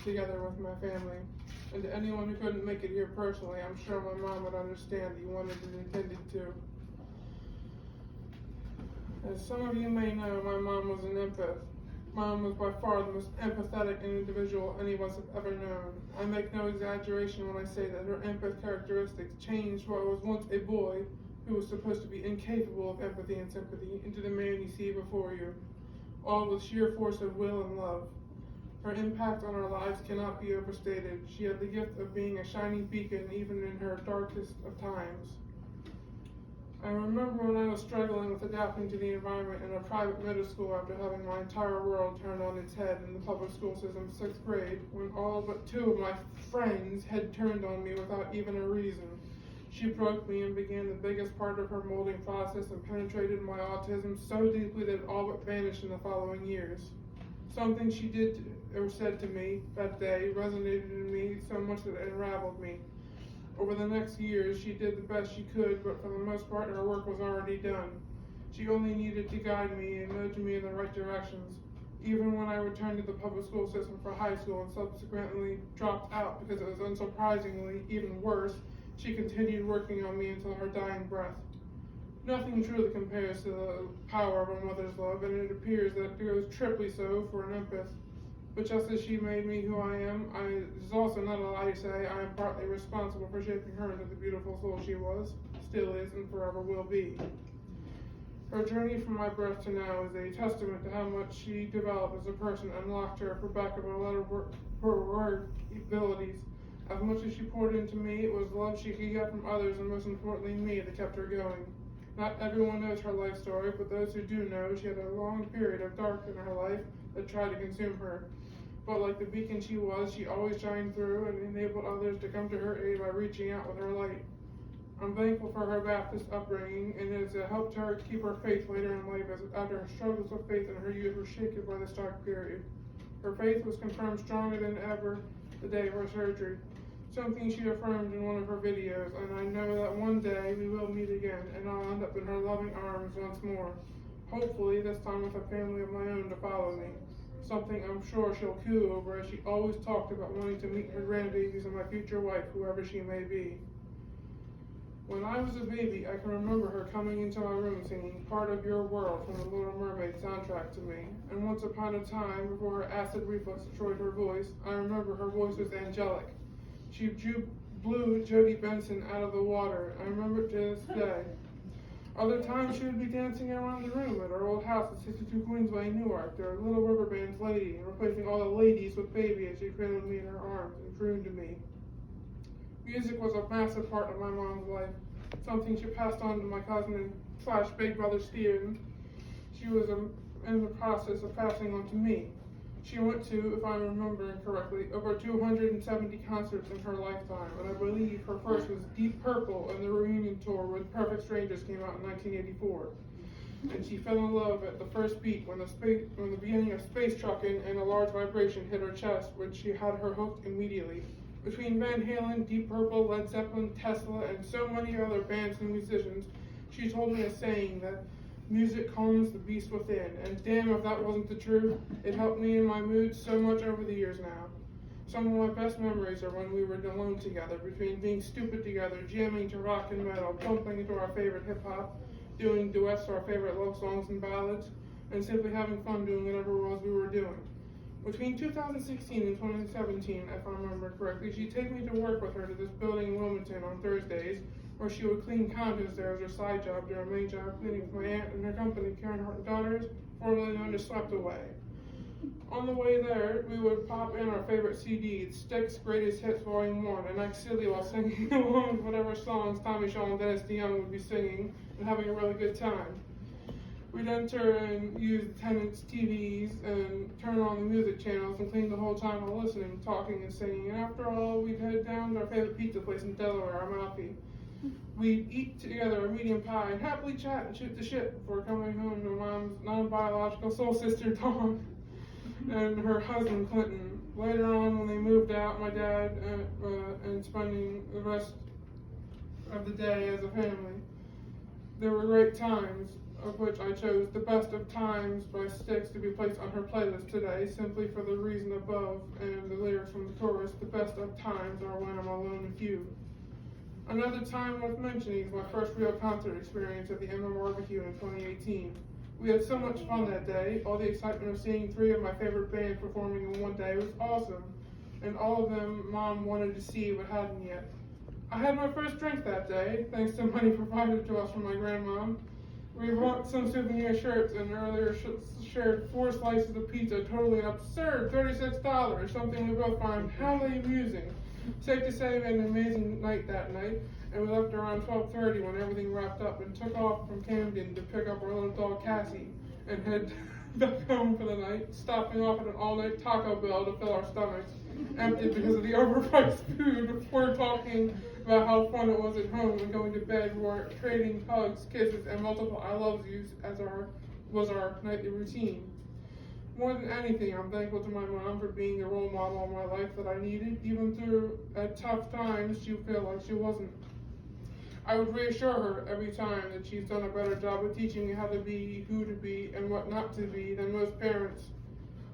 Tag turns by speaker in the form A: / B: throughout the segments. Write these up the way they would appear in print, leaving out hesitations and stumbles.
A: together with my family. And to anyone who couldn't make it here personally, I'm sure my mom would understand that you wanted and intended to. As some of you may know, my mom was an empath. Mom was by far the most empathetic individual any of us have ever known. I make no exaggeration when I say that her empath characteristics changed what was once a boy who was supposed to be incapable of empathy and sympathy into the man you see before you, all with sheer force of will and love. Her impact on our lives cannot be overstated. She had the gift of being a shining beacon even in her darkest of times. I remember when I was struggling with adapting to the environment in a private middle school after having my entire world turned on its head in the public school system 6th grade, when all but 2 of my friends had turned on me without even a reason. She broke me and began the biggest part of her molding process and penetrated my autism so deeply that it all but vanished in the following years. Something she did or said to me that day resonated in me so much that it unraveled me. Over the next years, she did the best she could, but for the most part, her work was already done. She only needed to guide me and nudge me in the right directions. Even when I returned to the public school system for high school and subsequently dropped out because it was unsurprisingly even worse, she continued working on me until her dying breath. Nothing truly compares to the power of a mother's love, and it appears that it goes triply so for an empath. But just as she made me who I am, it is also not a lie to say I am partly responsible for shaping her into the beautiful soul she was, still is, and forever will be. Her journey from my birth to now is a testament to how much she developed as a person and unlocked her for back of her letter word abilities. As much as she poured into me, it was love she could get from others, and most importantly me, that kept her going. Not everyone knows her life story, but those who do know, she had a long period of dark in her life that tried to consume her. But like the beacon she was, she always shined through and enabled others to come to her aid by reaching out with her light. I'm thankful for her Baptist upbringing, and it has helped her keep her faith later in life after her struggles with faith in her youth were shaken by this dark period. Her faith was confirmed stronger than ever the day of her surgery, something she affirmed in one of her videos, and I know that one day we will meet again, and I'll end up in her loving arms once more. Hopefully, this time with a family of my own to follow me. Something I'm sure she'll coo over, as she always talked about wanting to meet her grandbabies and my future wife, whoever she may be. When I was a baby, I can remember her coming into my room singing Part of Your World from the Little Mermaid soundtrack to me. And once upon a time, before her acid reflux destroyed her voice, I remember her voice was angelic. She blew Jody Benson out of the water. I remember it to this day. Other times she would be dancing around the room at our old house at 62 Queensway, Newark, their Little River Band's lady, and replacing all the ladies with baby as she cradled me in her arms and crooned to me. Music was a massive part of my mom's life, something she passed on to my cousin and / big brother Steven. She was in the process of passing on to me. She went to, if I'm remembering correctly, over 270 concerts in her lifetime, and I believe her first was Deep Purple, and the reunion tour with Perfect Strangers came out in 1984. And she fell in love at the first beat when the beginning of Space Truckin' and a large vibration hit her chest, which she had her hooked immediately. Between Van Halen, Deep Purple, Led Zeppelin, Tesla, and so many other bands and musicians, she told me a saying that music calms the beast within, and damn if that wasn't the truth. It helped me in my mood so much over the years now. Some of my best memories are when we were alone together, between being stupid together, jamming to rock and metal, bumping into our favorite hip-hop, doing duets to our favorite love songs and ballads, and simply having fun doing whatever it was we were doing. Between 2016 and 2017, if I remember correctly, she'd take me to work with her to this building in Wilmington on Thursdays, where she would clean counters there as her side job during her main job cleaning for my aunt and her company, Karen Hart Daughters, formerly known as Swept Away. On the way there, we would pop in our favorite CDs, Styx Greatest Hits Volume 1, and act silly while singing along with whatever songs Tommy Shaw and Dennis DeYoung would be singing, and having a really good time. We'd enter and use the tenants' TVs and turn on the music channels and clean the whole time while listening, talking, and singing. And after all, we'd head down to our favorite pizza place in Delaware, Amalfi. We'd eat together a medium pie and happily chat and shoot the shit before coming home to Mom's non-biological soul sister, Dawn, and her husband, Clinton. Later on, when they moved out, my dad and spending the rest of the day as a family. There were great times, of which I chose The Best of Times by Styx to be placed on her playlist today, simply for the reason above and the lyrics best of times are when I'm alone with you. Another time worth mentioning is my first real concert experience at the Emma Barbecue in 2018. We had so much fun that day. All the excitement of seeing 3 of my favorite bands performing in one day was awesome, and all of them Mom wanted to see but hadn't yet. I had my first drink that day, thanks to money provided to us from my grandmom. We bought some souvenir shirts and earlier shared 4 slices of pizza, totaling an absurd $36, something we both find highly amusing. Safe to say we had an amazing night that night, and we left around 12:30 when everything wrapped up and took off from Camden to pick up our little dog Cassie and head back home for the night, stopping off at an all-night Taco Bell to fill our stomachs, empty because of the overpriced food, before talking about how fun it was at home and going to bed, where trading hugs, kisses, and multiple I love yous was our nightly routine. More than anything, I'm thankful to my mom for being the role model of my life that I needed, even through at tough times she would feel like she wasn't. I would reassure her every time that she's done a better job of teaching me how to be, who to be, and what not to be than most parents.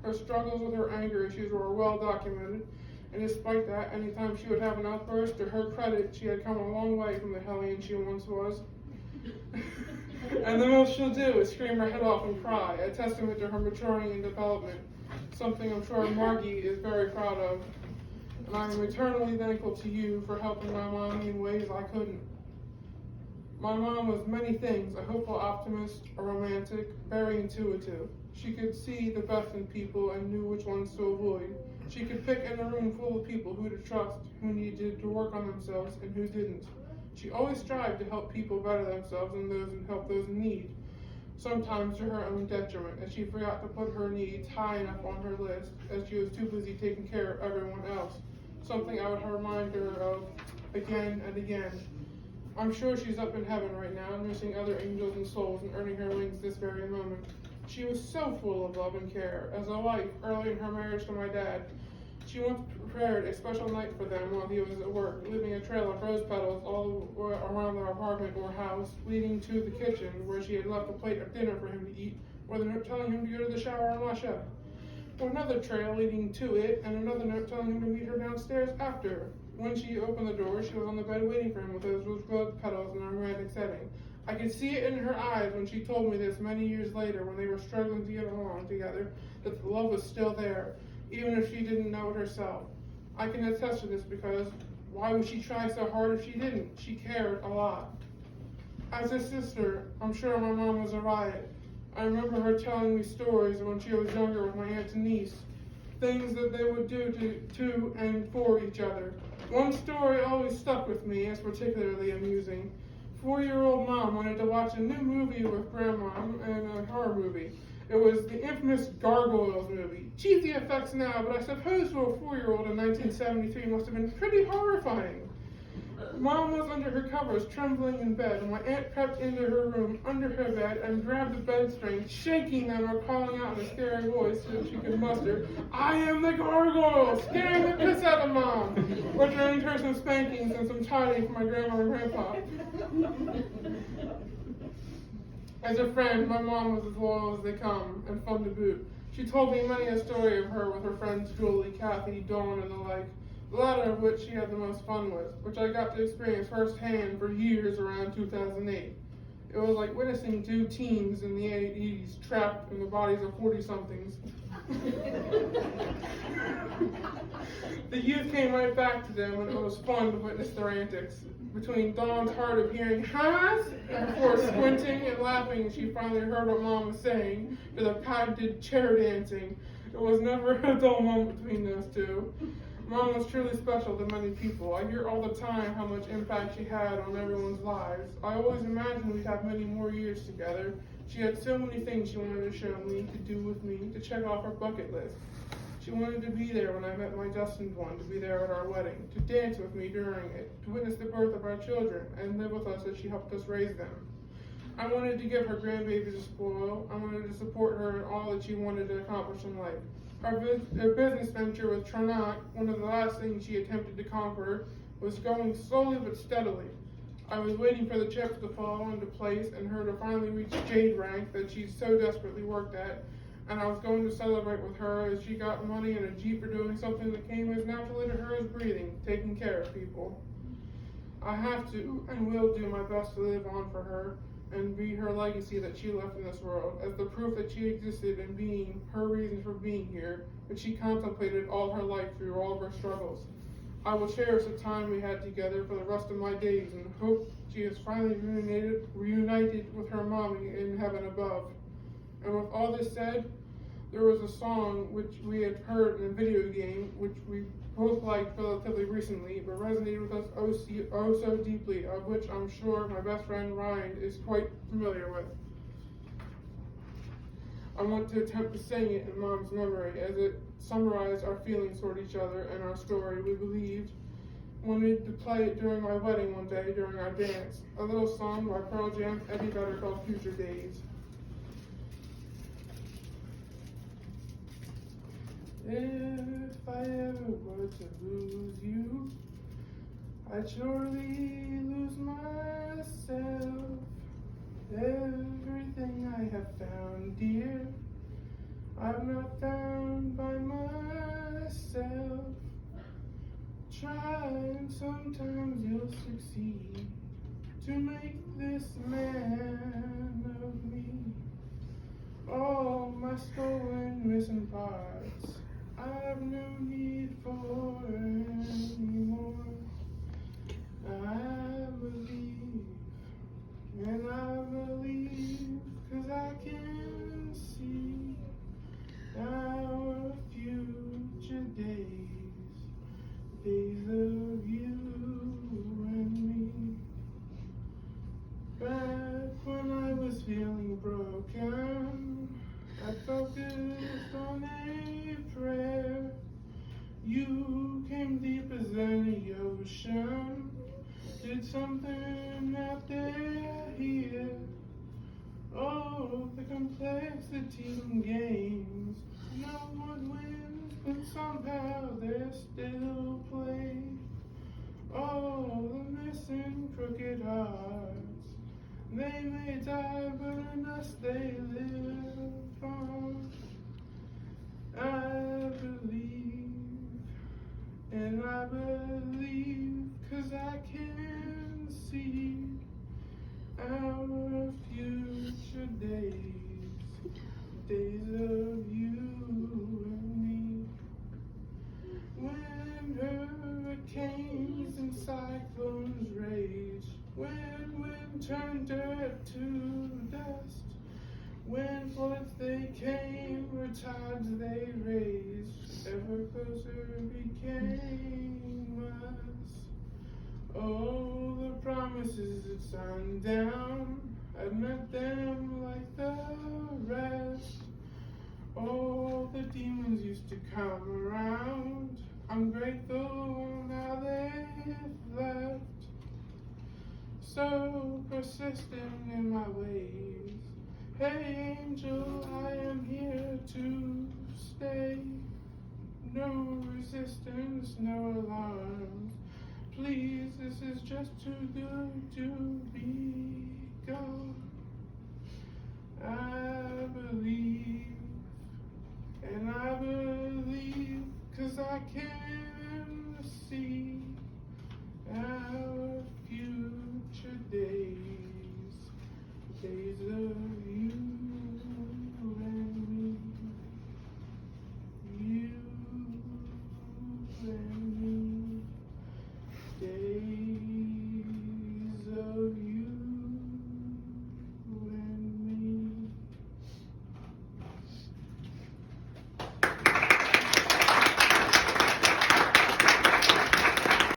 A: Her struggles with her anger issues were well documented, and despite that, anytime she would have an outburst, to her credit, she had come a long way from the hellion she once was. And the most she'll do is scream her head off and cry, a testament to her maturing and development, something I'm sure Margie is very proud of. And I am eternally thankful to you for helping my mom in ways I couldn't. My mom was many things, a hopeful optimist, a romantic, very intuitive. She could see the best in people and knew which ones to avoid. She could pick in a room full of people who to trust, who needed to work on themselves, and who didn't. She always strived to help people better themselves and help those in need, sometimes to her own detriment, as she forgot to put her needs high enough on her list, as she was too busy taking care of everyone else, something I would remind her of again and again. I'm sure she's up in heaven right now, nursing other angels and souls and earning her wings this very moment. She was so full of love and care. As a wife, early in her marriage to my dad, she once prepared a special night for them while he was at work, leaving a trail of rose petals all around their apartment or house, leading to the kitchen where she had left a plate of dinner for him to eat, with a note telling him to go to the shower and wash up. Or another trail leading to it, and another note telling him to meet her downstairs after. When she opened the door, she was on the bed waiting for him with those rose petals in a romantic setting. I could see it in her eyes when she told me this many years later, when they were struggling to get along together, that the love was still there, even if she didn't know it herself. I can attest to this because why would she try so hard if she didn't? She cared a lot. As a sister, I'm sure my mom was a riot. I remember her telling me stories when she was younger with my aunt and niece, things that they would do to and for each other. One story always stuck with me as particularly amusing. 4-year-old mom wanted to watch a new movie with grandma, and a horror movie. It was the infamous Gargoyles movie. Cheesy effects now, but I suppose for a 4-year-old in 1973 must have been pretty horrifying. Mom was under her covers, trembling in bed, and my aunt crept into her room, under her bed, and grabbed the bed strings, shaking them or calling out in a scary voice so she could muster, "I am the gargoyle!" scaring the piss out of Mom, which earned her some spankings and some tidying from my grandma and grandpa. As a friend, my mom was as loyal as they come, and fun to boot. She told me many a story of her with her friends Julie, Kathy, Dawn, and the like, the latter of which she had the most fun with, which I got to experience firsthand for years around 2008. It was like witnessing 2 teens in the 80s trapped in the bodies of 40-somethings. The youth came right back to them, and it was fun to witness their antics. Between Dawn's hard of hearing "Haas," and before squinting and laughing, she finally heard what Mom was saying, to the patented chair dancing. It was never a dull moment between those two. Mom was truly special to many people. I hear all the time how much impact she had on everyone's lives. I always imagined we'd have many more years together. She had so many things she wanted to show me, to do with me, to check off her bucket list. She wanted to be there when I met my destined one, to be there at our wedding, to dance with me during it, to witness the birth of our children, and live with us as she helped us raise them. I wanted to give her grandbabies a spoil. I wanted to support her in all that she wanted to accomplish in life. Her business venture with Tranach, one of the last things she attempted to conquer, was going slowly but steadily. I was waiting for the chips to fall into place and her to finally reach jade rank that she so desperately worked at, and I was going to celebrate with her as she got money and a Jeep for doing something that came as naturally to her as breathing, taking care of people. I have to and will do my best to live on for her and be her legacy that she left in this world, as the proof that she existed in being her reason for being here, which she contemplated all her life through all of her struggles. I will cherish the time we had together for the rest of my days and hope she is finally reunited with her mommy in heaven above. And with all this said, there was a song which we had heard in a video game, which we both liked relatively recently, but resonated with us oh so deeply, of which I'm sure my best friend Ryan is quite familiar with. I want to attempt to sing it in Mom's memory, as it summarized our feelings toward each other and our story. We believed wanted to play it during my wedding one day during our dance, a little song by Pearl Jam's Eddie Vedder called Future Days. If I ever were to lose you, I'd surely lose myself. Everything I have found, dear, I've not found by myself. Try and sometimes you'll succeed to make this man of me. All my stolen, missing parts, I've no need for anymore. I believe, and I believe, 'cause I can see our future days, days of you and me. Back when I was feeling broken, I focused on a prayer. You came deep as any ocean, did something out there here. Oh, the complexities and games, no one wins, but somehow there's still play. Oh, the missing crooked hearts, they may die, but in us they live on. I believe, and I believe, 'cause I can see our future days, days of you and me. When hurricanes and cyclones rage, when wind turned dirt to dust, when floods they came, or tides they raised, ever closer became us. Oh, the promises at sundown, I've met them like the rest. Oh, the demons used to come around, I'm grateful now they've left. So persistent in my ways, hey angel, I am here to stay. No resistance, no alarms, please, this is just too good to be gone. I believe, and I believe, 'cause I can see our future days, days of